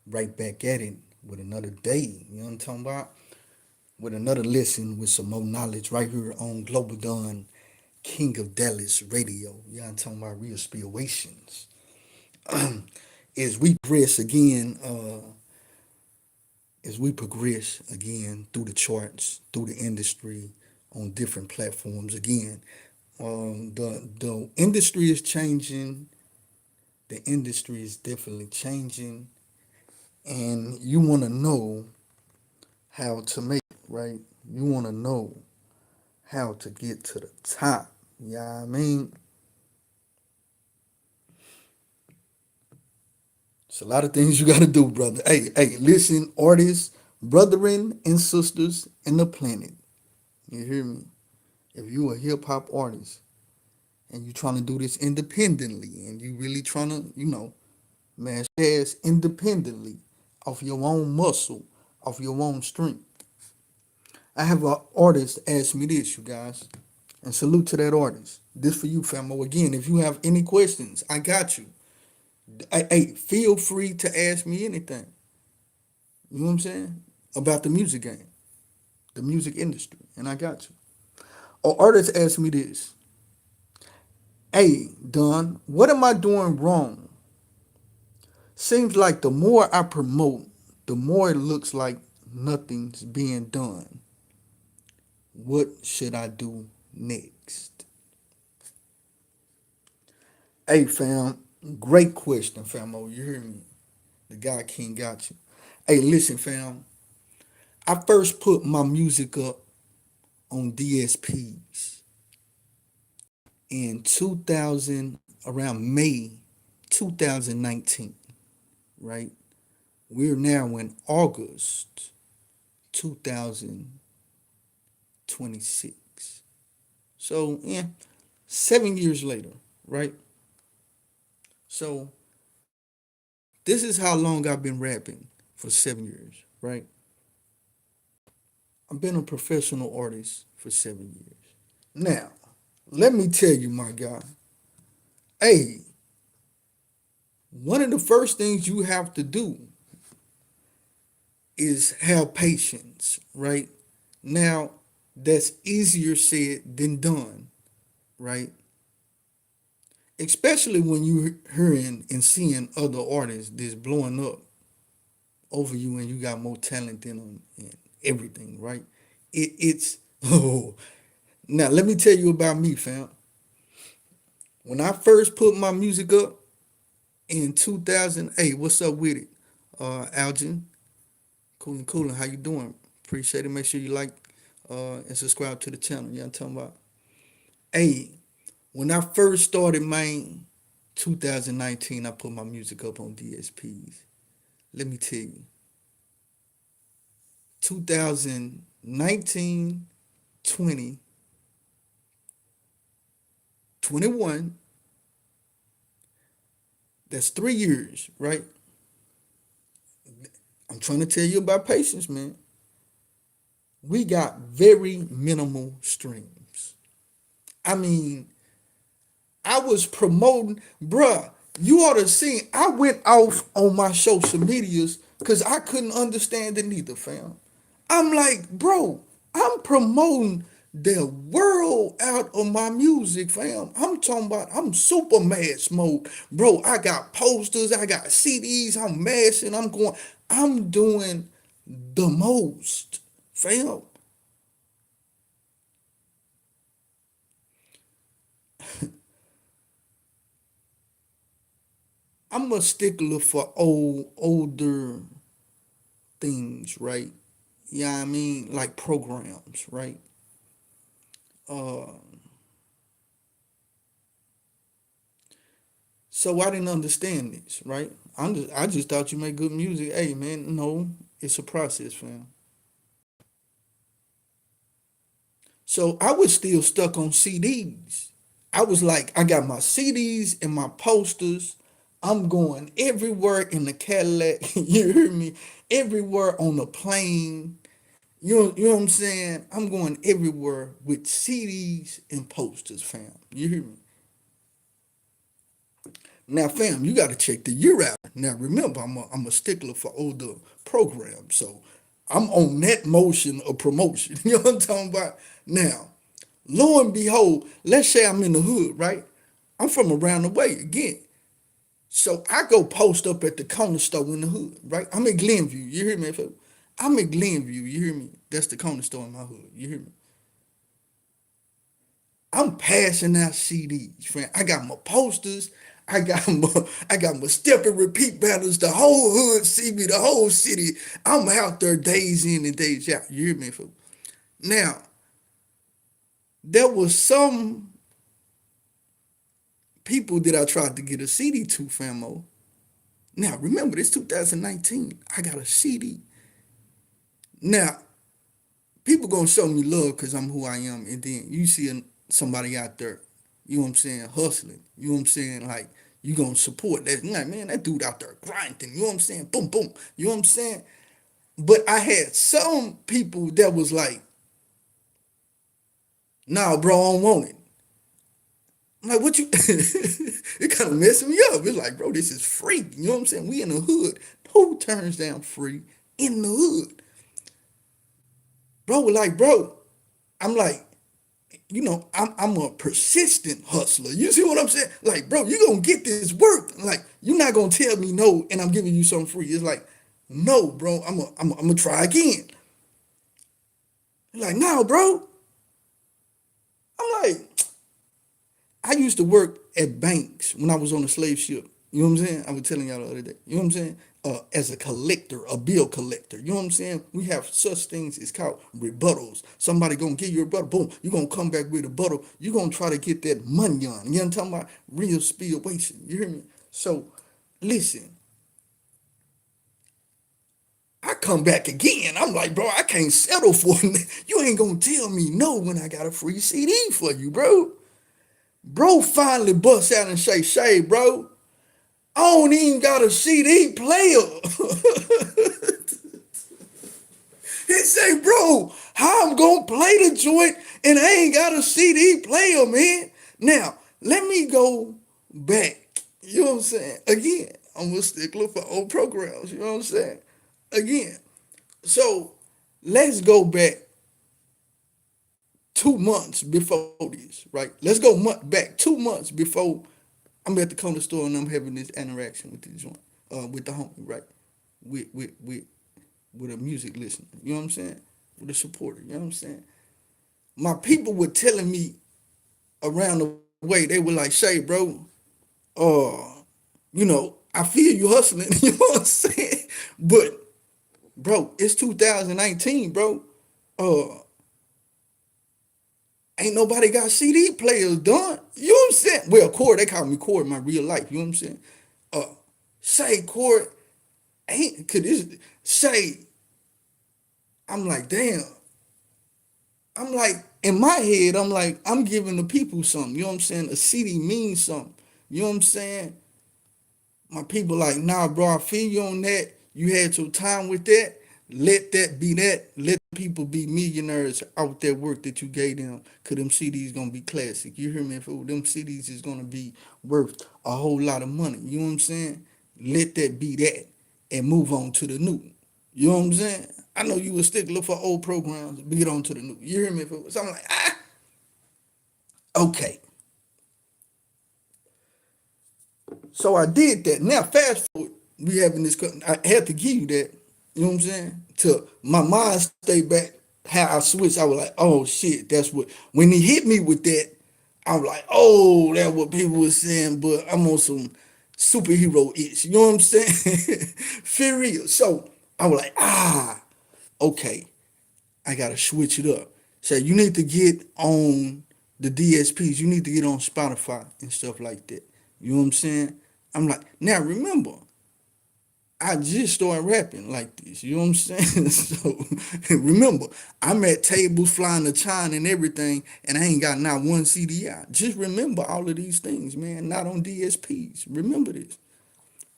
right back at it with another day. You know what I'm talking about? With another listen with some more knowledge right here on Global Dawn, King of Dallas Radio. You know what I'm talking about? Real Spirations. As we progress again, as we progress again through the charts, through the industry, on different platforms again, the industry is changing. The industry is definitely changing, and you want to know how to make it, right? You want to know how to get to the top. Yeah, I mean, it's a lot of things you got to do, brother. Hey, listen, artists, brethren, and sisters in the planet. You hear me? If you a hip hop artist and you trying to do this independently, and you really trying to, man, ass independently off your own muscle, off your own strength. I have an artist ask me this, you guys, and salute to that artist. This for you, famo. Again, if you have any questions, I got you. Hey, feel free to ask me anything. You know what I'm saying? About the music game, the music industry, and I got you. An artist asked me this. Hey, Don, what am I doing wrong? Seems like the more I promote, the more it looks like nothing's being done. What should I do next? Hey, fam, great question, famo. You hear me? The guy King got you. Hey, listen, fam. I first put my music up on DSPs in 2000, around May 2019, right? We're now in August 2026. So, yeah, 7 years later, right? So, this is how long I've been rapping for 7 years, right? I've been a professional artist for 7 years. Now, let me tell you, my guy, hey, one of the first things you have to do is have patience, right? Now, that's easier said than done, right? Especially when you're hearing and seeing other artists that's blowing up over you and you got more talent than them and everything, right? It's oh, now let me tell you about me, fam. When I first put my music up in 2008, what's up with it? Algin, coolin', how you doing? Appreciate it. Make sure you like and subscribe to the channel. You know what I'm talking about? Hey, when I first started, man, 2019, I put my music up on DSPs. Let me tell you, 2019, 20, 21, that's 3 years, right? I'm trying to tell you about patience, man. We got very minimal streams. I mean, I was promoting, bruh. You ought to see. I went off on my social medias because I couldn't understand it neither, fam. I'm like, bro, I'm promoting the world out of my music, fam. I'm talking about I'm super mad smoke, bro. I got posters, I got CDs, I'm mashing, I'm doing the most, fam. I'm a stickler for older things, right? Yeah, I mean, like programs, right? Uh, so I didn't understand this, right? I just thought you made good music. Hey, man, no, it's a process, fam. So I was still stuck on CDs. I was like, I got my CDs and my posters. I'm going everywhere in the Cadillac. You hear me? Everywhere on the plane. You know what I'm saying? I'm going everywhere with CDs and posters, fam. You hear me? Now, fam, you got to check the year out. Now, remember, I'm a stickler for older programs, so I'm on that motion of promotion. You know what I'm talking about? Now, lo and behold, let's say I'm in the hood, right? I'm from around the way again. So I go post up at the corner store in the hood, right? I'm at Glenview. You hear me? Fam? I'm at Glenview. You hear me? That's the corner store in my hood. You hear me? I'm passing out CDs, friend. I got my posters. I got my step and repeat banners. The whole hood see me. The whole city. I'm out there days in and days out. You hear me? Fool? Now there was some people that I tried to get a CD to, famo. Now remember, this 2019. I got a CD. Now people gonna show me love because I'm who I am, and then you see somebody out there, you know what I'm saying, hustling. You know what I'm saying, like you gonna support that. You like, man, that dude out there grinding. You know what I'm saying, boom, boom. You know what I'm saying. But I had some people that was like, nah, bro, I don't want it. I'm like, what you? It kind of messing me up. It's like, bro, this is free. You know what I'm saying? We in the hood. Who turns down free in the hood? Bro, like, bro, I'm like, I'm a persistent hustler. You see what I'm saying? Like, bro, you gonna get this work. Like, you're not gonna tell me no, and I'm giving you something free. It's like, no, bro, I'm gonna try again. Like, no, bro. I'm like, I used to work at banks when I was on the slave ship. You know what I'm saying? I was telling y'all the other day. You know what I'm saying? As a collector, a bill collector. You know what I'm saying? We have such things. It's called rebuttals. Somebody gonna give you a rebuttal. Boom. You gonna come back with a rebuttal. You gonna try to get that money on. You know what I'm talking about? Real speculation. You hear me? So, listen. I come back again. I'm like, bro, I can't settle for it. You ain't gonna tell me no when I got a free CD for you, bro. Bro finally busts out and say, Shay, bro, I don't even got a CD player. He say, bro, how I'm gonna play the joint and I ain't got a CD player, man. Now, let me go back. You know what I'm saying? Again, I'm a stickler for old programs. You know what I'm saying? Again. So let's go back 2 months before this, right? Let's go back 2 months before I'm at the corner store and I'm having this interaction with the joint, with the homie, right? With a music listener, you know what I'm saying? With a supporter, you know what I'm saying? My people were telling me around the way, they were like, Shay, bro, I feel you hustling, you know what I'm saying? But bro, it's 2019, bro. Uh, ain't nobody got CD players done. You know what I'm saying? Well, Corey, they call me Corey in my real life. You know what I'm saying? Uh, Say, Corey, ain't could this say? I'm like, damn. I'm like, in my head, I'm like, I'm giving the people something. You know what I'm saying? A CD means something. You know what I'm saying? My people like, nah, bro, I feel you on that. You had your time with that. Let that be that. Let people be millionaires out that work that you gave them. Cause them CDs gonna be classic. You hear me? Fool? Them CDs is gonna be worth a whole lot of money. You know what I'm saying? Let that be that and move on to the new. You know what I'm saying? I know you a stickler for old programs, but get on to the new. You hear me? Fool? So I'm like, okay. So I did that. Now fast forward, we having this. I had to give you that. You know what I'm saying? To my mind stay back. How I switched, I was like, oh shit, that's what. When he hit me with that, I was like, oh, that's what people were saying. But I'm on some superhero itch. You know what I'm saying? For real. So I was like, okay, I gotta switch it up. So you need to get on the DSPs. You need to get on Spotify and stuff like that. You know what I'm saying? I'm like, now remember, I just started rapping like this. You know what I'm saying? So remember, I'm at tables flying to China and everything, and I ain't got not one CD out. Just remember all of these things, man. Not on DSPs. Remember this.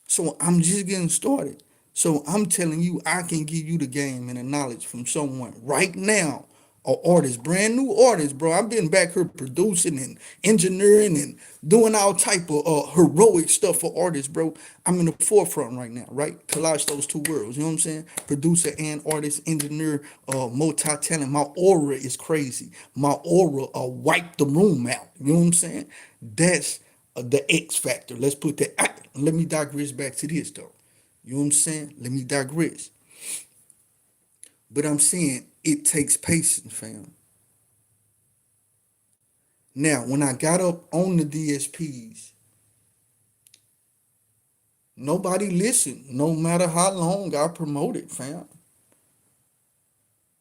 So I'm just getting started. So I'm telling you, I can give you the game and the knowledge from someone right now artists, brand new artists, bro. I've been back here producing and engineering and doing all type of heroic stuff for artists, bro. I'm in the forefront right now, right? Collage those two worlds. You know what I'm saying? Producer and artist, engineer, multi-talent. My aura is crazy. My aura wipe the room out. You know what I'm saying? That's the X factor. Let's put that. Let me digress back to this though. You know what I'm saying? Let me digress. But I'm saying it takes patience, fam. Now, when I got up on the DSPs, nobody listened, no matter how long I promoted, fam.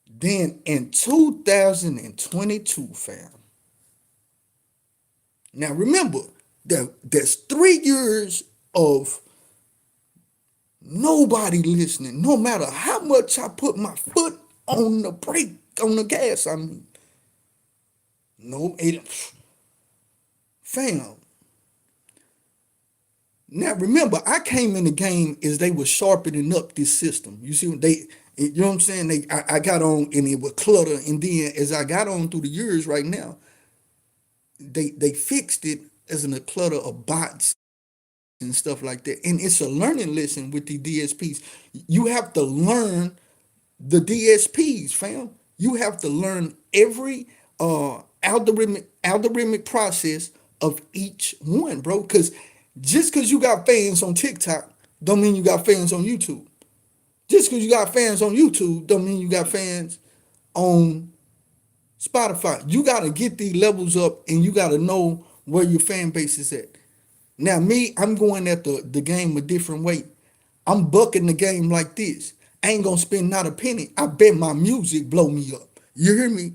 Then in 2022, fam. Now remember that there's 3 years of nobody listening, no matter how much I put my foot on the brake, on the gas. I mean, no, fam. Now remember, I came in the game as they were sharpening up this system. You see what you know what I'm saying? I got on and it was clutter, and then as I got on through the years right now, they fixed it as in a clutter of bots and stuff like that. And it's a learning lesson with the DSPs. You have to learn the DSPs, fam. You have to learn every algorithmic process of each one, bro. Because just because you got fans on TikTok, don't mean you got fans on YouTube. Just because you got fans on YouTube, don't mean you got fans on Spotify. You got to get these levels up, and you got to know where your fan base is at. Now, me, I'm going at the game a different way. I'm bucking the game like this. I ain't gonna spend not a penny. I bet my music blow me up. You hear me?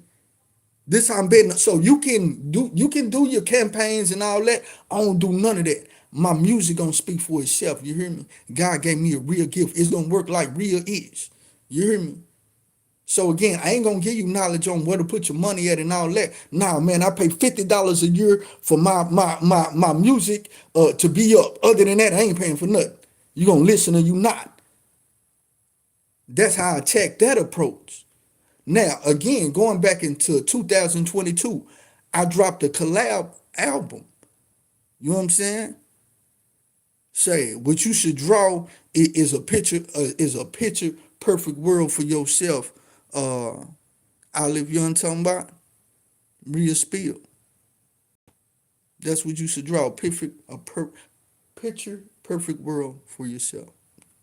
This I'm betting. So you can do your campaigns and all that. I don't do none of that. My music gonna speak for itself. You hear me? God gave me a real gift. It's gonna work like real is. You hear me? So again, I ain't gonna give you knowledge on where to put your money at and all that. Nah, man, I pay $50 a year for my music to be up. Other than that, I ain't paying for nothing. You gonna listen or you not. That's how I attack that approach. Now, again, going back into 2022, I dropped a collab album. You know what I'm saying? Say what you should draw is a picture perfect world for yourself. Olive Young talking about real spill. That's what you should draw. Picture perfect world for yourself.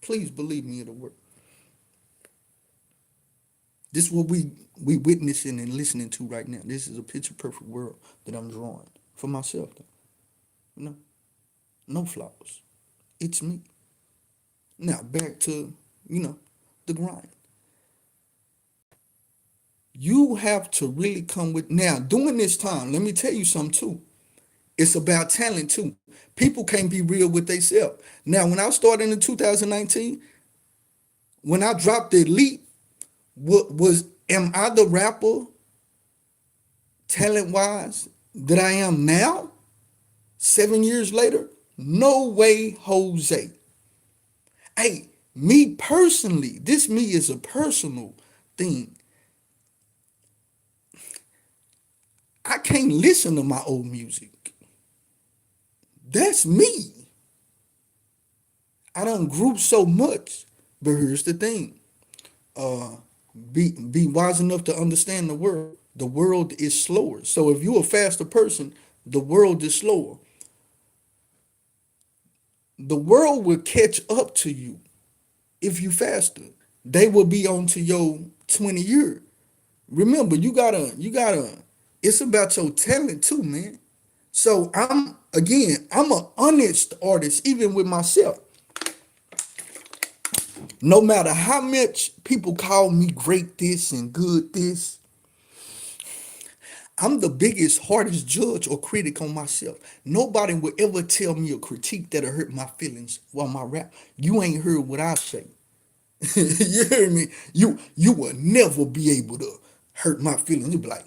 Please believe me, it'll work. This is what we witnessing and listening to right now. This is a picture perfect world that I'm drawing for myself. Though. You know, no flaws. It's me. Now back to the grind. You have to really come with now during this time. Let me tell you something too. It's about talent too. People can't be real with themselves. Now, when I started in 2019, when I dropped the Elite, what was am I the rapper talent wise that I am now? 7 years later, no way, Jose. Hey, me personally, this me is a personal thing. I can't listen to my old music. That's me. I done grew so much. But here's the thing. Uh be wise enough to understand the world. The world is slower. So if you're a faster person, the world is slower. The world will catch up to you if you faster. They will be on to your 20 year. Remember, you gotta it's about your talent too, man. So I'm an honest artist, even with myself. No matter how much people call me great this and good this, I'm the biggest, hardest judge or critic on myself. Nobody will ever tell me a critique that'll hurt my feelings while my rap. You ain't heard what I say. You hear me? You will never be able to hurt my feelings. You'll be like,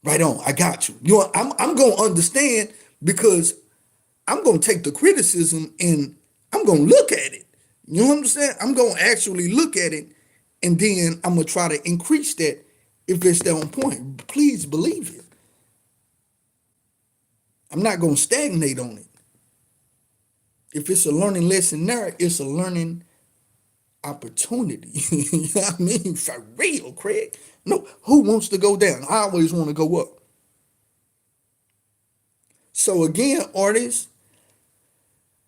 right on, I got you. I'm gonna understand because I'm gonna take the criticism and I'm gonna look at it. You know what I'm saying? I'm gonna actually look at it and then I'm gonna try to increase that If it's on point, please believe it. I'm not going to stagnate on it. If it's a learning lesson there, it's a learning opportunity. You know what I mean? For real, Craig. No, who wants to go down? I always want to go up. So again, artists,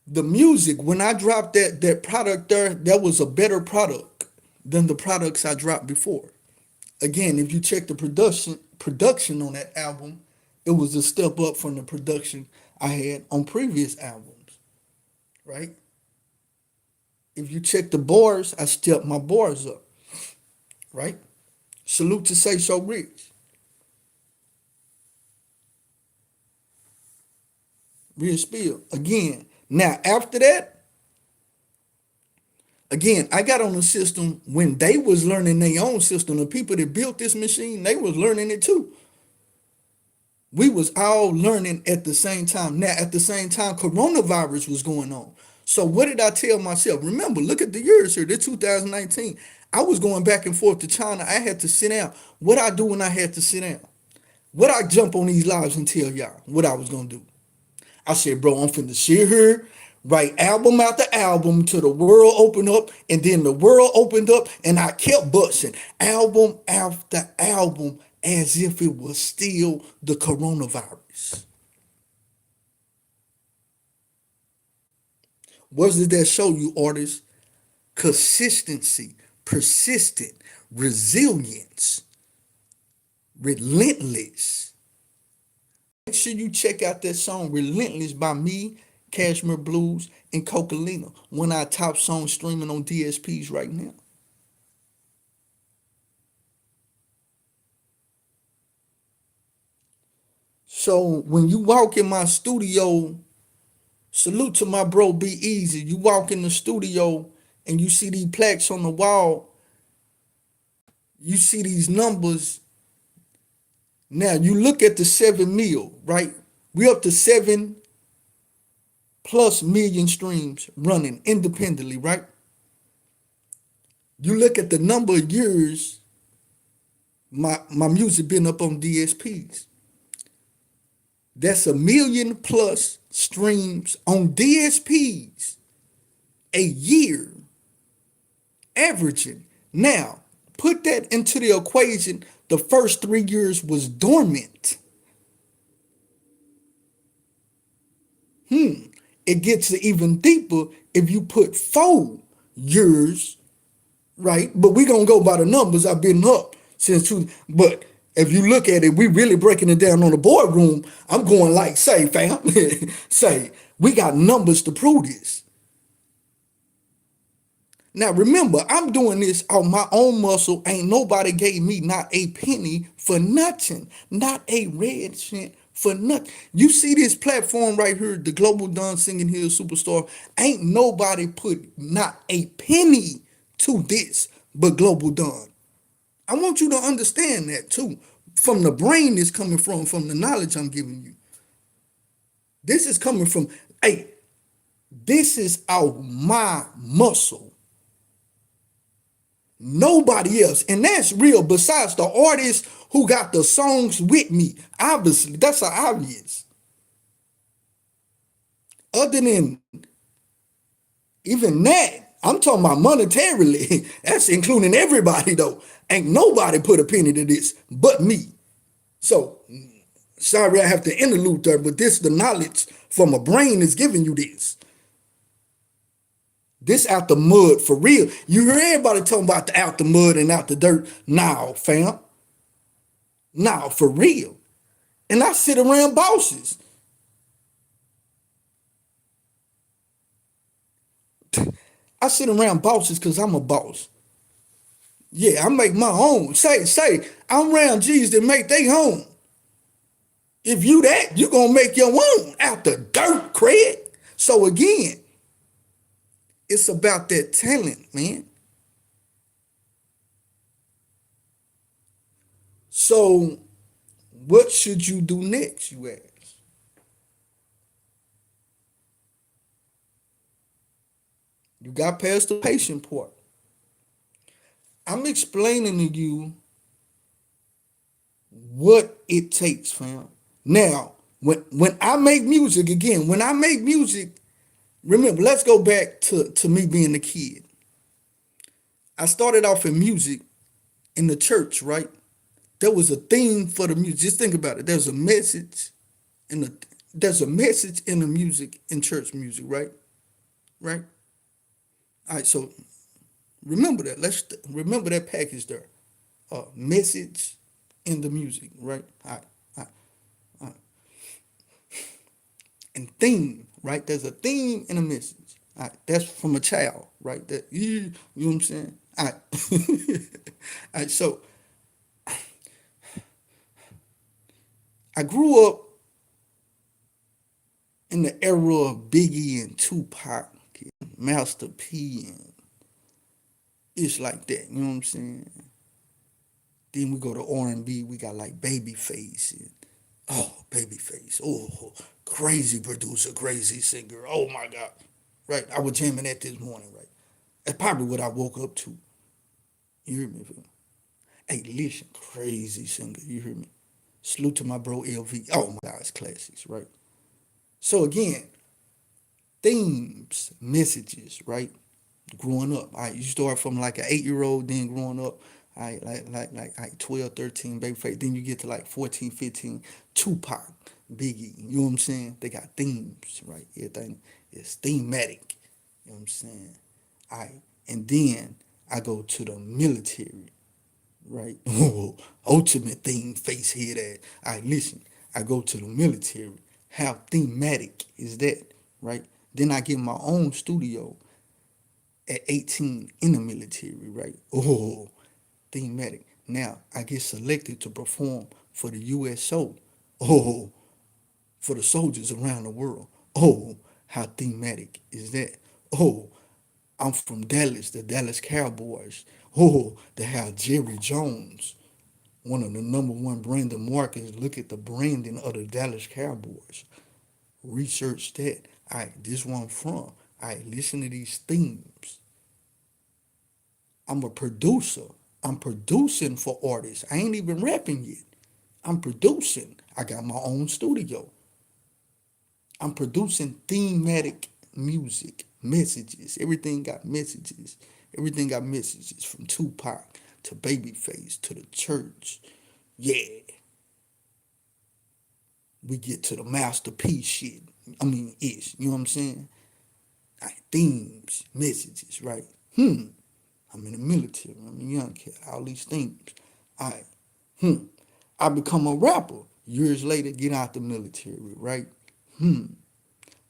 the music, when I dropped that product there, that was a better product than the products I dropped before. Again, if you check the production on that album, it was a step up from the production I had on previous albums, right? If you check the bars, I stepped my bars up, right? Salute to Say So Rich. Real spill. Again, now after that, again, I got on the system when they was learning their own system. The people that built this machine, they was learning it too. We was all learning at the same time. Now, at the same time, coronavirus was going on. So what did I tell myself? Remember, look at the years here. This 2019. I was going back and forth to China. I had to sit down. What I do when I had to sit down? What I jump on these lives and tell y'all what I was gonna do? I said, bro, I'm finna sit here, write album after album till the world opened up, and then the world opened up, and I kept busting album after album as if it was still the coronavirus. What does that show you, artists? Consistency, persistent, resilience, relentless. Make sure you check out that song Relentless by me, Cashmere Blues, and Cocolina, one of our top songs streaming on DSPs right now. So when you walk in my studio, salute to my bro Be Easy. You walk in the studio and you see these plaques on the wall, you see these numbers. Now you look at the 7 mil, right? We up to 7+ million streams running independently, right? You look at the number of years my music been up on DSPs. That's 1 million+ streams on DSPs a year, averaging. Now, put that into the equation. The first 3 years was dormant. It gets even deeper if you put 4 years, right? But we gonna go by the numbers. I've been up since two. But if you look at it, we really breaking it down on the boardroom. I'm going like, say, fam, say, we got numbers to prove this. Now remember, I'm doing this on my own muscle. Ain't nobody gave me not a penny for nothing, not a red cent for nothing. You see this platform right here, the Global Don Singing Hills Superstar. Ain't nobody put not a penny to this but Global Don. I want you to understand that too. From the brain is coming from the knowledge I'm giving you. This is coming from, hey, this is out my muscle. Nobody else. And that's real besides the artists who got the songs with me. Obviously, that's an obvious. Other than even that, I'm talking about monetarily. That's including everybody though. Ain't nobody put a penny to this but me. So sorry I have to interlude there, but this the knowledge from a brain is giving you this. This out the mud for real. You hear everybody talking about the out the mud and out the dirt. Now, fam. Now, for real. And I sit around bosses. I sit around bosses because I'm a boss. Yeah, I make my own. Say, I'm around G's that make their own. If you that, you gonna make your own out the dirt, Craig. So again, it's about that talent, man. So what should you do next, you ask? You got past the patient part. I'm explaining to you what it takes, fam. Now, when I make music again, when I make music, remember, let's go back to me being a kid. I started off in music in the church, right? There was a theme for the music. Just think about it. In the there's a message in the music in church music, right? Right? All right, so remember that. Let's remember that package there. Message in the music, right? All right, all right. And theme, right? There's a theme and a message. All right, that's from a child, right? That you know what I'm saying? All right. All right, so I grew up in the era of Biggie and Tupac, and Master P, and it's like that. You know what I'm saying? Then we go to R&B. We got like Babyface and Babyface. Oh, crazy producer, crazy singer. Oh my God, right? I was jamming that this morning, right? That's probably what I woke up to. You hear me? Hey, listen, crazy singer. You hear me? Salute to my bro LV. Oh my God, it's classics, right? So again, themes, messages, right? Growing up, you start from like an 8-year old, then growing up, like 12, 13, Babyface, then you get to like 14, 15, Tupac, Biggie, you know what I'm saying? They got themes, right? Everything is thematic, you know what I'm saying? And then I go to the military, right? Ultimate theme, face head at. Listen, I go to the military. How thematic is that, right? Then I get my own studio at 18 in the military, right? Thematic. Now I get selected to perform for the USO. Oh, for the soldiers around the world. Oh, how thematic is that? Oh, I'm from Dallas, the Dallas Cowboys. Oh, they have Jerry Jones, one of the number one branding markets. Look at the branding of the Dallas Cowboys. Research that. This one I'm from. Listen to these themes. I'm a producer. I'm producing for artists. I ain't even rapping yet. I'm producing. I got my own studio. I'm producing thematic music, messages. Everything got messages. Everything got messages from Tupac to Babyface to the church. Yeah, we get to the masterpiece shit. You know what I'm saying? Themes, messages, right? I'm in the military. I'm a young kid. All these things. All right. I become a rapper. Years later, get out the military, right?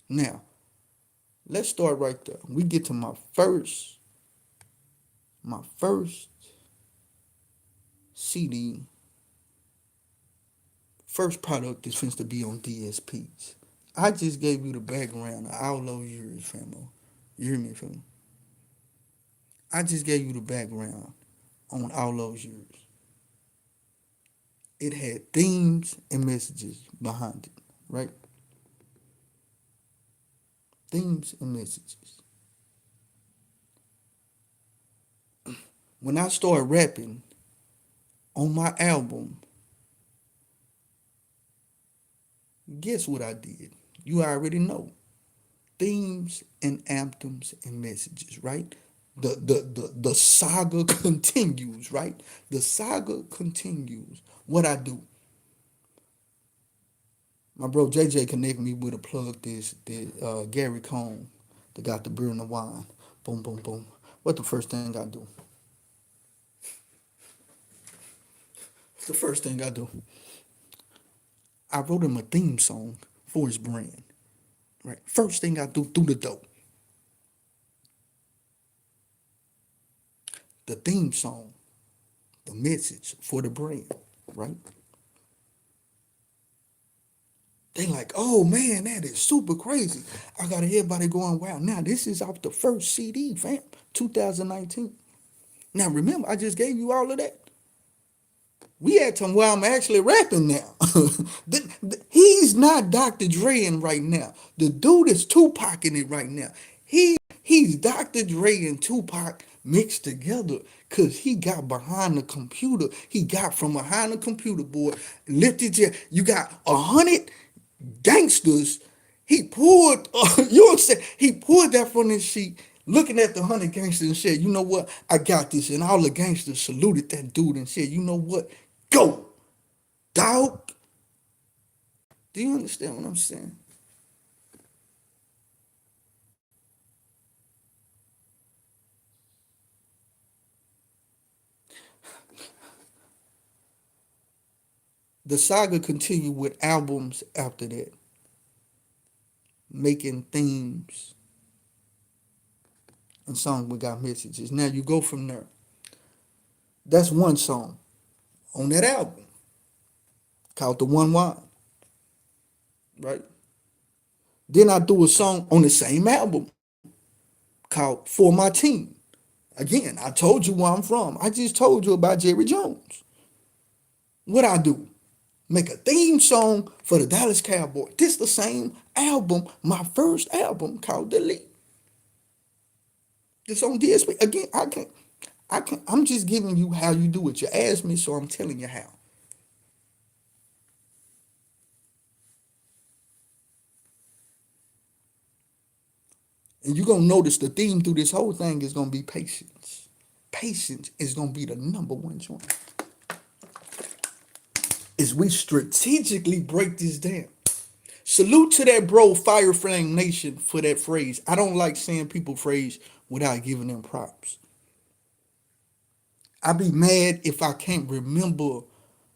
Now, let's start right there. We get to my first CD, first product is supposed to be on DSPs. I just gave you the background of all those years, famo. You hear me, famo? I just gave you the background on all those years. It had themes and messages behind it, right? Themes and messages. When I started rapping on my album, guess what I did? You already know. Themes and anthems and messages, right? The saga continues, right? The saga continues. What I do, my bro JJ connect me with a plug Gary Cone, that got the beer and the wine. Boom, boom, boom. What the first thing I do? The first thing I do, I wrote him a theme song for his brand. Right. First thing I do through the door, the theme song, the message for the brand. Right. They like, oh man, that is super crazy. I got everybody going, wow. Now this is off the first CD, fam, 2019. Now remember, I just gave you all of that. We at time where I'm actually rapping now. He's not Dr. Dre in right now. The dude is Tupac in it right now. He's Dr. Dre and Tupac mixed together because he got behind the computer. He got from behind the computer board, lifted your, you got 100 gangsters. He pulled, you know what I'm saying? He pulled that from his sheet, looking at the 100 gangsters and said, you know what? I got this. And all the gangsters saluted that dude and said, you know what? Go, dog. Do you understand what I'm saying? The saga continued with albums after that, making themes and songs we got messages. Now you go from there. That's one song on that album called The One Wine, right? Then I do a song on the same album called For My Team. Again, I told you where I'm from. I just told you about Jerry Jones. What I do? Make a theme song for the Dallas Cowboys. This the same album, my first album called Delete. This on DSP. Again, I'm just giving you how you do it. You asked me, so I'm telling you how. And you're gonna notice the theme through this whole thing is gonna be patience. Patience is gonna be the number one joint. Is we strategically break this down. Salute to that bro, Fire Flame Nation, for that phrase. I don't like saying people phrase without giving them props. I be mad if I can't remember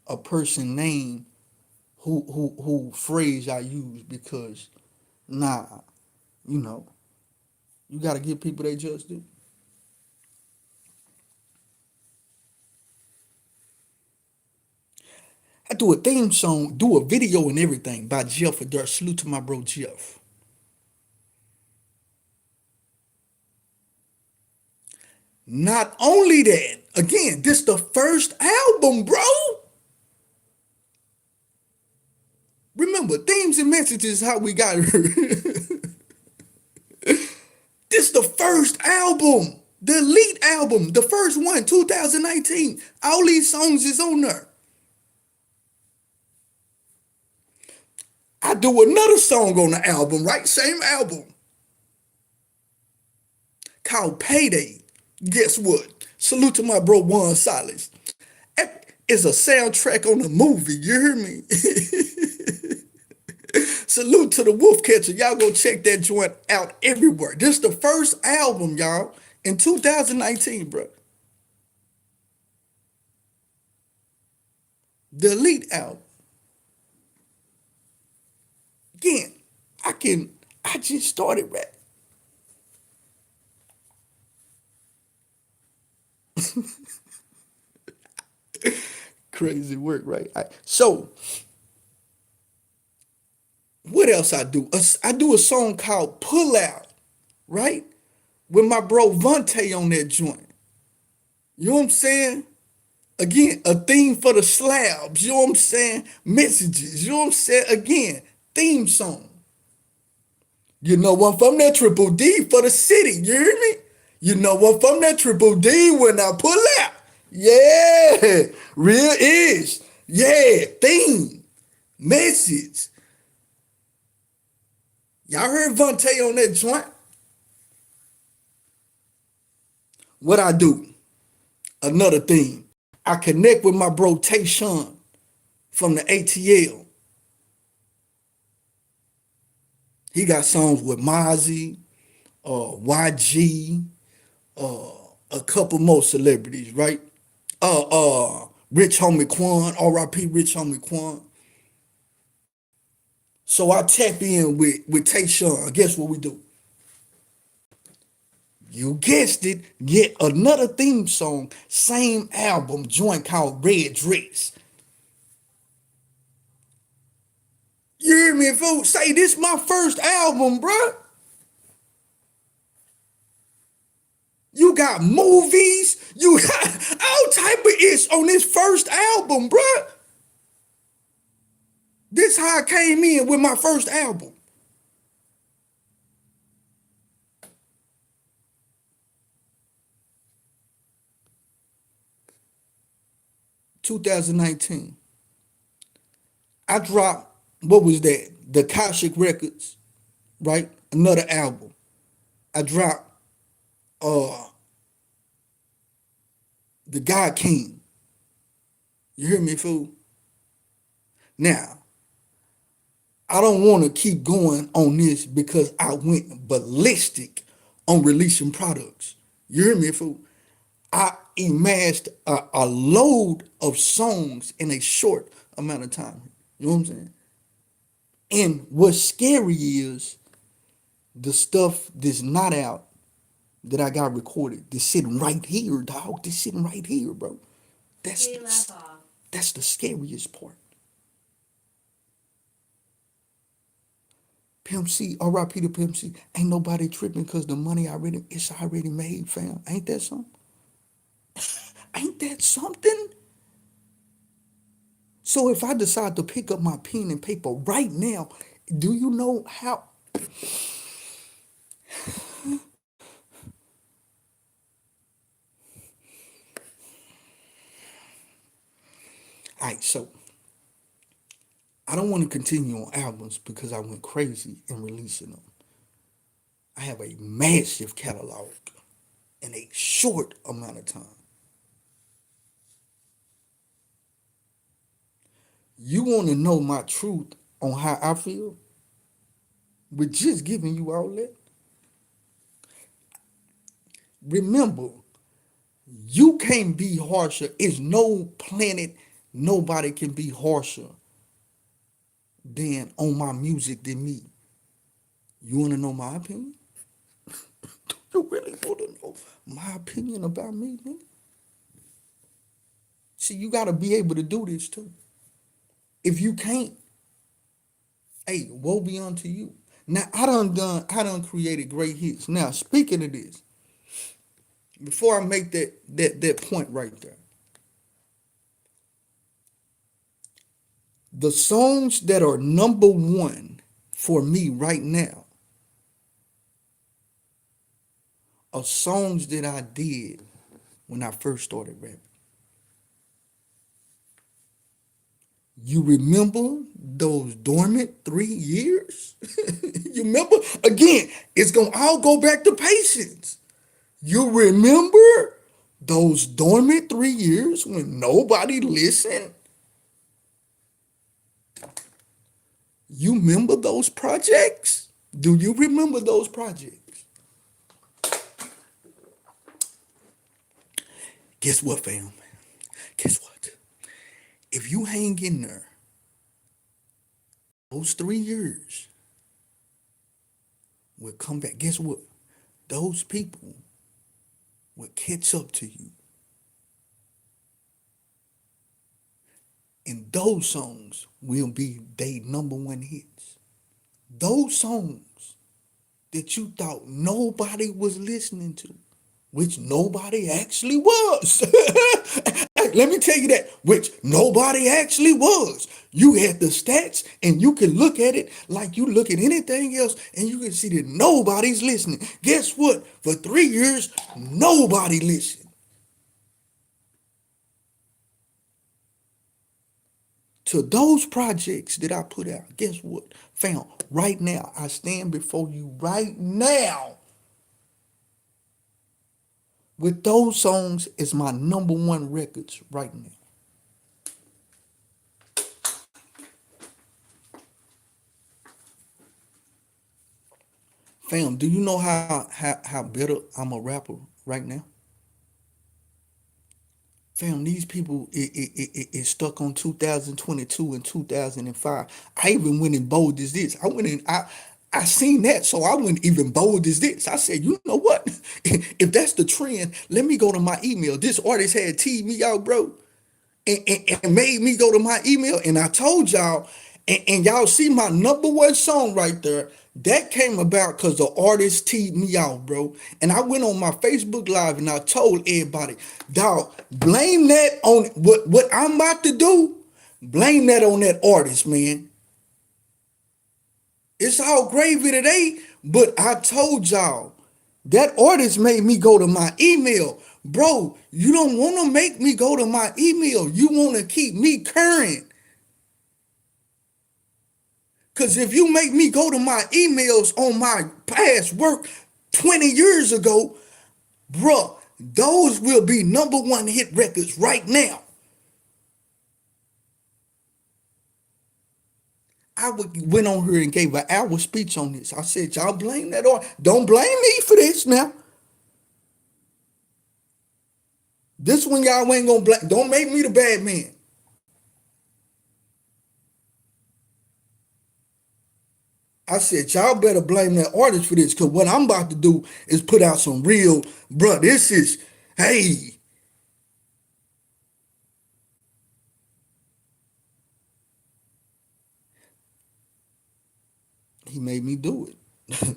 a person name who phrase I use because nah, you know, you gotta give people their just due. I do a theme song, do a video and everything by Jeff Adair. Salute to my bro Jeff. Not only that, again, this the first album, bro. Remember, themes and messages how we got here. This the first album, the Elite album, the first one, 2019. All these songs is on there. I do another song on the album, right? Same album, called Payday. Guess what? Salute to my bro Juan Silas. It's a soundtrack on a movie. You hear me? Salute to the Wolf Catcher. Y'all go check that joint out everywhere. This is the first album, y'all, in 2019, bro. The Elite album. Again, I just started rap. Crazy work, right? So, what else I do? I do a song called Pull Out, right? With my bro Vontae on that joint. You know what I'm saying? Again, a theme for the slabs. You know what I'm saying? Messages. You know what I'm saying? Again, theme song. You know I'm from that Triple D for the city. You hear me? You know I'm from that Triple D when I pull out. Yeah, real is. Yeah, theme, message. Y'all heard Vontae on that joint? What I do? Another thing. I connect with my bro Tayshawn from the ATL. He got songs with Mozzie, YG, uh, a couple more celebrities, right? Rich Homie Quan, R.I.P. Rich Homie Quan. So I tap in with Tayshawn. Guess what we do? You guessed it, get another theme song, same album, joint called Red Dress. You hear me, folks? Say this my first album, bruh. You got movies, you got all type of ish on this first album, bruh. This how I came in with my first album. 2019, I dropped, what was that? The Kashik Records, right? Another album. I dropped uh the God King. You hear me, fool? Now, I don't want to keep going on this because I went ballistic on releasing products. You hear me, fool? I amassed a load of songs in a short amount of time. You know what I'm saying? And what's scary is the stuff that's not out that I got recorded. That's sitting right here, dog. That's sitting right here, bro. That's that's the scariest part. Pimp C, R.I.P. to Pimp C. Ain't nobody tripping because the money already it's already made, fam. Ain't that something? Ain't that something? So if I decide to pick up my pen and paper right now, do you know how? All right, so I don't want to continue on albums because I went crazy in releasing them. I have a massive catalog in a short amount of time. You want to know my truth on how I feel? With just giving you all that? Remember, you can't be harsher. It's no planet, nobody can be harsher than on my music than me. You want to know my opinion? You really want to know my opinion about me, man? See, you got to be able to do this too. If you can't, hey, woe be unto you. Now I done created great hits. Now speaking of this, before I make that point right there, the songs that are number one for me right now are songs that I did when I first started rapping. You remember those dormant 3 years? You remember? Again, it's gonna all go back to patience. You remember those dormant 3 years when nobody listened? You remember those projects? Do you remember those projects? Guess what, fam? Guess what? If you hang in there, those 3 years will come back. Guess what? Those people will catch up to you. And those songs will be they number one hits. Those songs that you thought nobody was listening to, which nobody actually was. Hey, let me tell you that, which nobody actually was. You had the stats and you can look at it like you look at anything else and you can see that nobody's listening. Guess what? For 3 years, nobody listened to those projects that I put out. Guess what? Fam, right now, I stand before you right now with those songs as my number one records right now. Fam, do you know how better I'm a rapper right now? Fam, these people is stuck on 2022 and 2005. I even went in bold as this. I seen that, so I went even bold as this. I said, you know what? If that's the trend, let me go to my email. This artist had teed me out, bro, and made me go to my email. And I told y'all, and y'all see my number one song right there. That came about because the artist teed me out, bro. And I went on my Facebook Live and I told everybody, dog, blame that on what I'm about to do. Blame that on that artist, man. It's all gravy today, but I told y'all that artist made me go to my email. Bro, you don't want to make me go to my email. You want to keep me current. Because if you make me go to my emails on my past work 20 years ago, bro, those will be #1 hit records right now. Went on here and gave an hour speech on this. I said, y'all blame that or don't blame me for this now. This one y'all ain't gonna blame. Don't make me the bad man. I said, y'all better blame that artist for this, because what I'm about to do is put out some real, bro, this is, hey, he made me do it.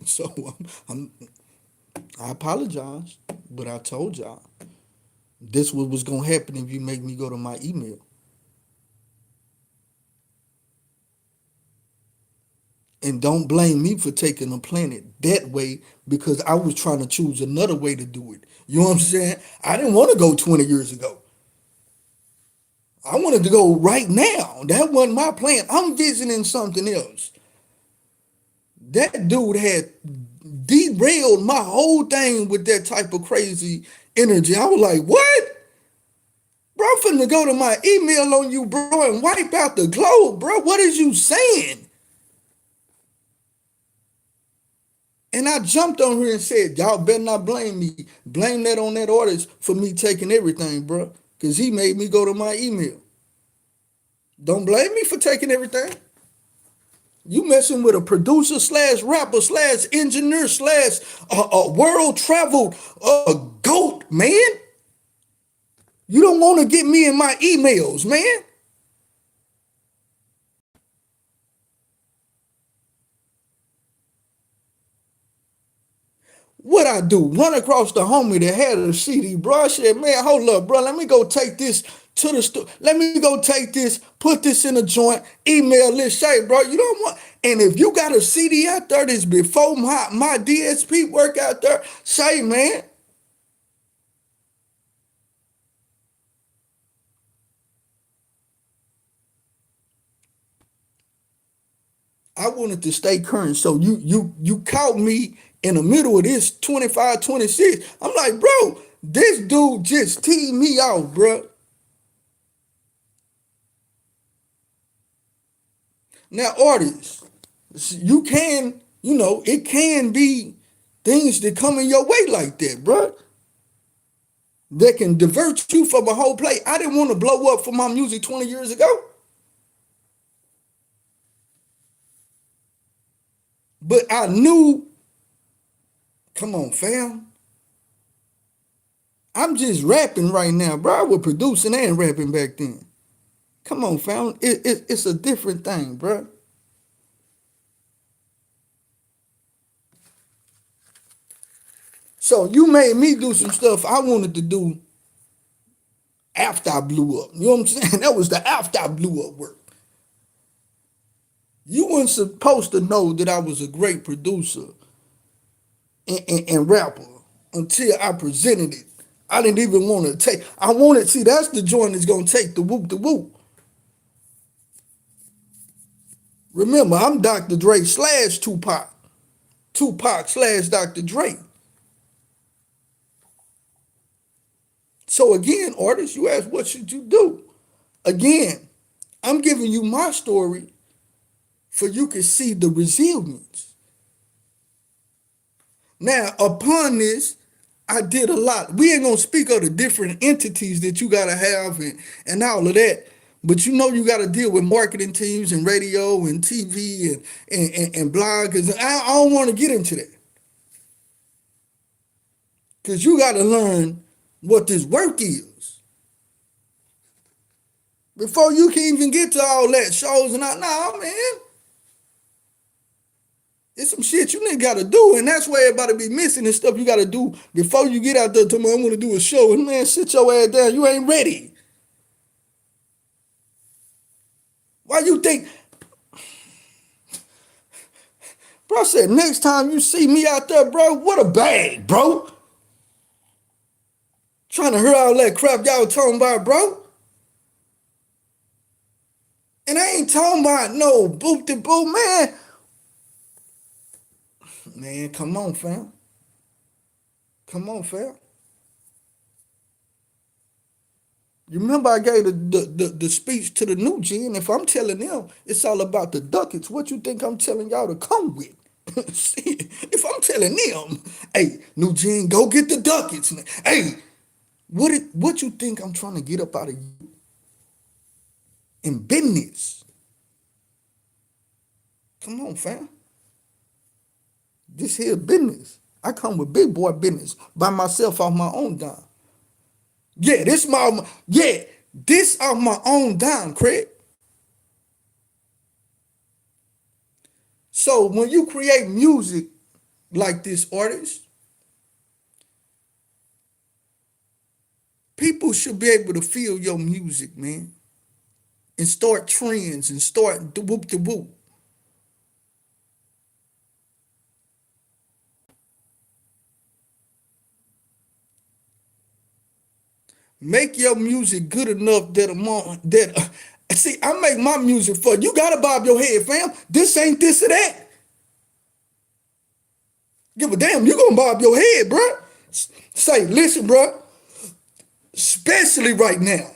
So I apologize, but I told y'all this was gonna happen if you make me go to my email. And don't blame me for taking the planet that way, because I was trying to choose another way to do it. You know what I'm saying? I didn't want to go 20 years ago. I wanted to go right now. That wasn't my plan. I'm visiting something else. That dude had derailed my whole thing with that type of crazy energy. I was like, what? Bro, I'm finna go to my email on you, bro, and wipe out the globe, bro. What is you saying? And I jumped on here and said, y'all better not blame me. Blame that on that artist for me taking everything, bro. Because he made me go to my email. Don't blame me for taking everything. You messing with a producer slash rapper slash engineer slash world traveled goat, man. You don't want to get me in my emails, man. What I do? Run across the homie that had a CD, bro. I said, man, hold up, bro. Let me go take this to the store. Let me go take this, put this in a joint, email this, say, bro, you don't want. And if you got a CD out there that's before my DSP work out there, say, man. I wanted to stay current. So you caught me in the middle of this 25, 26. I'm like, bro, this dude just teed me off, bro. Now, artists, you can, it can be things that come in your way like that, bro. That can divert you from a whole play. I didn't want to blow up for my music 20 years ago, but I knew, come on, fam. I'm just rapping right now, bro. I was producing and rapping back then. Come on, fam. It's a different thing, bro. So you made me do some stuff I wanted to do after I blew up. You know what I'm saying? That was the after I blew up work. You weren't supposed to know that I was a great producer and rapper until I presented it. I didn't even want to take. I wanted, see, that's the joint that's gonna take the whoop. Remember, I'm Dr. Dre slash Tupac. Tupac slash Dr. Dre. So again, artists, you ask, what should you do? Again, I'm giving you my story for you can see the resilience. Now, upon this, I did a lot. We ain't gonna speak of the different entities that you gotta have and all of that. But you gotta deal with marketing teams and radio and TV and bloggers. I don't want to get into that. Because you gotta learn what this work is. Before you can even get to all that shows and all, nah, man. It's some shit you nigga gotta do, and that's why everybody be missing and stuff you gotta do before you get out there to me, I'm gonna do a show. And man, sit your ass down. You ain't ready. Why you think? Bro said, next time you see me out there, bro, what a bag, bro. Trying to hear all that crap y'all talking about, bro. And I ain't talking about no boop de boo, man. Man, come on, fam. Come on, fam. You remember I gave the speech to the new gen. If I'm telling them it's all about the ducats, what you think I'm telling y'all to come with? See, if I'm telling them, hey, new gen, go get the ducats. Hey, what you think I'm trying to get up out of you in business? Come on, fam. This here business. I come with big boy business by myself off my own dime. This off my own dime, Craig. So when you create music like this artist, people should be able to feel your music, man, and start trends and start the whoop the whoop. Make your music good enough that among that. See, I make my music for you. Gotta bob your head, fam. This ain't this or that. Give a damn. You gonna bob your head, bro? Say, listen, bro. Especially right now.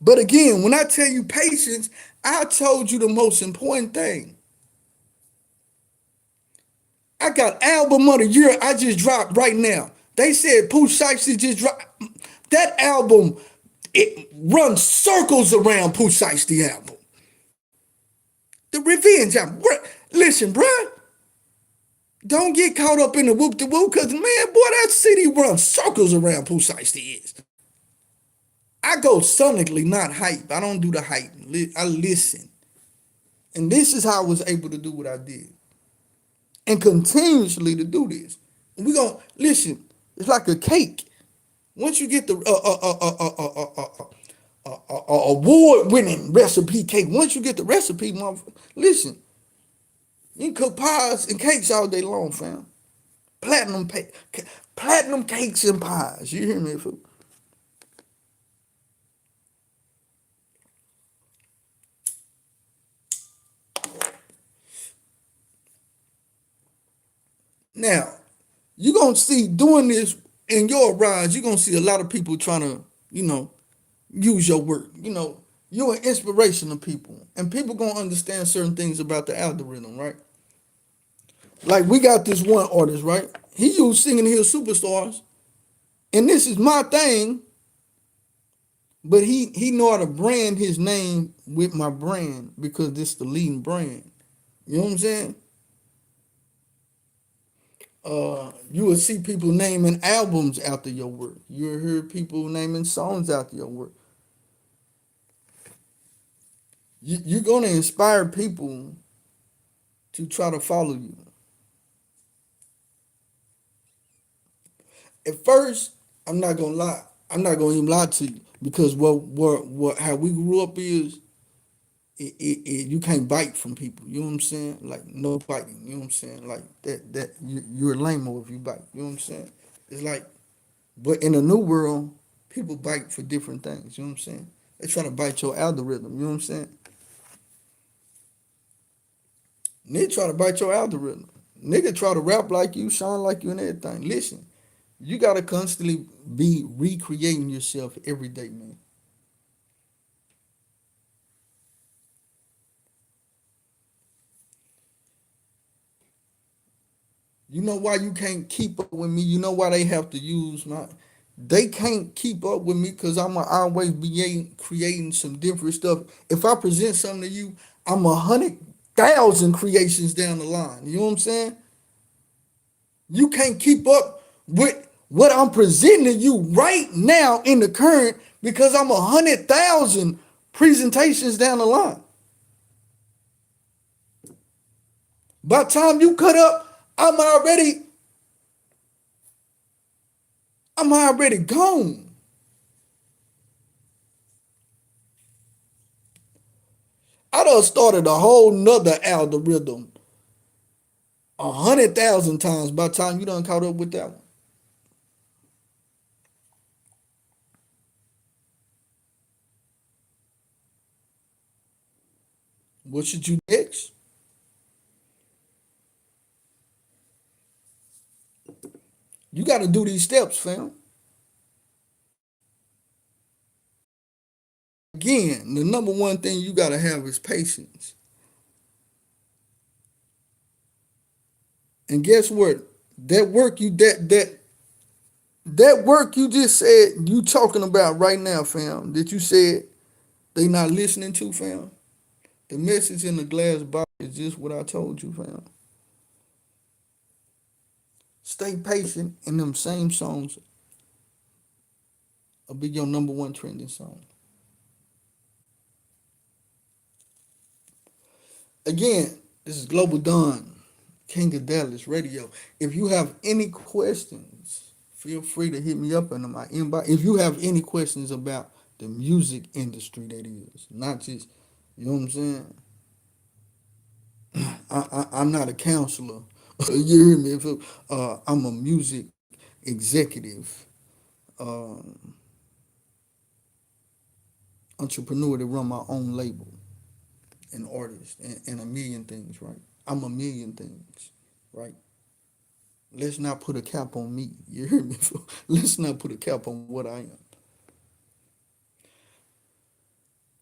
But again, when I tell you patience, I told you the most important thing. I got album of the year I just dropped right now. They said Pooh Shiesty just dropped. That album, it runs circles around Pooh Shiesty album. The Revenge album. Listen, bruh, don't get caught up in the whoop de whoop, because man, boy, that city runs circles around Pooh Shiesty is. I go sonically, not hype. I don't do the hype. I listen. And this is how I was able to do what I did. And continuously to do this. And we gonna listen. It's like a cake. Once you get the award-winning recipe cake, once you get the recipe, motherfucker, listen. You can cook pies and cakes all day long, fam. Platinum platinum cakes and pies. You hear me, fool? Now, you're gonna see doing this in your rise, you're gonna see a lot of people trying to, use your work. You're an inspiration to people. And people gonna understand certain things about the algorithm, right? Like we got this one artist, right? He used Singing Hill Superstars, and this is my thing, but he know how to brand his name with my brand because this the leading brand. You know what I'm saying? You will see people naming albums after your work. You'll hear people naming songs after your work. You're gonna inspire people to try to follow you. At first, I'm not gonna lie. I'm not gonna even lie to you because what how we grew up is you can't bite from people. You know what I'm saying? Like no biting. You know what I'm saying? Like that you're lame if you bite. You know what I'm saying? It's like, but in the new world, people bite for different things. You know what I'm saying? They try to bite your algorithm. You know what I'm saying? They try to bite your algorithm. Nigga try to rap like you, sound like you, and everything. Listen, you gotta constantly be recreating yourself every day, man. You know why you can't keep up with me? You know why they have to use my they can't keep up with me because I'm going to always be creating some different stuff. If I present something to you, I'm 100,000 creations down the line. You know what I'm saying? You can't keep up with what I'm presenting to you right now in the current because I'm 100,000 presentations down the line. By the time you cut up, I'm already gone. I done started a whole nother algorithm 100,000 times by the time you done caught up with that one. What should you do next? You got to do these steps, fam. Again, the number one thing you got to have is patience. And guess what? That work you that work you just said you talking about right now, fam. That you said they not listening to, fam. The message in the glass box is just what I told you, fam. Stay patient, and them same songs will be your number one trending song. Again, this is Global Dawn, King of Dallas Radio. If you have any questions, feel free to hit me up in my inbox. If you have any questions about the music industry, that is, not just, you know what I'm saying? I'm not a counselor. You hear me? I'm a music executive, uh, entrepreneur to run my own label, an artist, and a million things, right? I'm a million things, right? Let's not put a cap on me. You hear me? Let's not put a cap on what I am.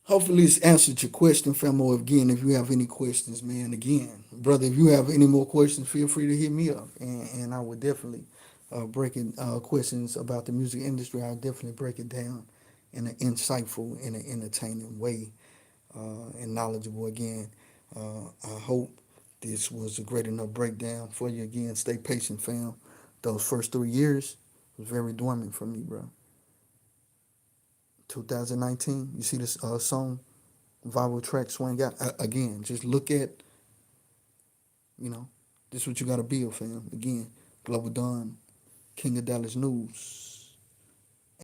Hopefully, this answered your question, famo. Again, if you have any questions, man, again, brother, if you have any more questions, feel free to hit me up, and I would definitely break it. Questions about the music industry, I'll definitely break it down in an insightful, in an entertaining way, and knowledgeable. Again, I hope this was a great enough breakdown for you. Again, stay patient, fam. Those first 3 years was very dormant for me, bro. 2019, you see this song, viral track, Swing Out. Again, just look at, this is what you got to build, fam. Again, Global Dawn, King of Dallas News.